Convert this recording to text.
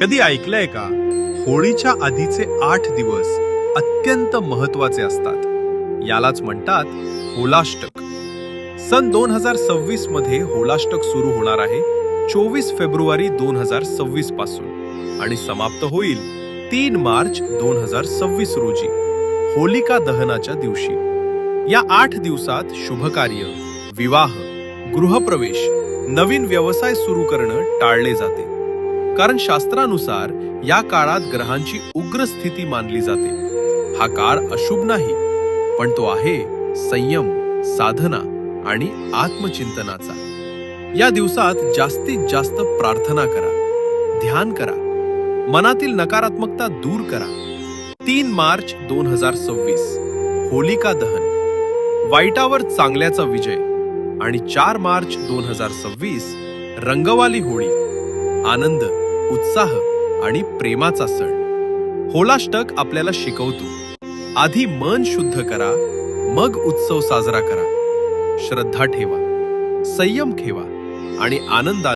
कधी ऐकलंय का? होळीच्या आधीचे 8 दिवस अत्यंत महत्वाचे असतात. यालाच म्हणतात होलाष्टक. सन 2026 मध्ये होलाष्टक सुरू होणार आहे 24 फेब्रुवारी 2026 पासून आणि समाप्त होईल 3 मार्च 2026 रोजी होलिका दहनाच्या दिवशी. या 8 दिवसात शुभकार्य, विवाह, गृहप्रवेश, नवीन व्यवसाय सुरू करणं टाळले जाते. कारण शास्त्रानुसार या काळात ग्रहांची उग्र स्थिती मानली जाते. हा काळ अशुभ नाही, पण तो आहे संयम, साधना आणि आत्मचिंतनाचा. या दिवसात जास्तीत जास्त प्रार्थना करा, ध्यान करा, मनातील नकारात्मकता दूर करा. 3 मार्च 2026 होलिका दहन, वाईटावर चांगल्याचा विजय. आणि 4 मार्च 2026 रंगवाली होळी, आनंद, उत्साह आणि प्रेमाचा सण. होलाष्टक आपल्याला शिकवतो, आधी मन शुद्ध करा, मग उत्सव साजरा करा. श्रद्धा ठेवा, संयम ठेवा आणि आनंदाने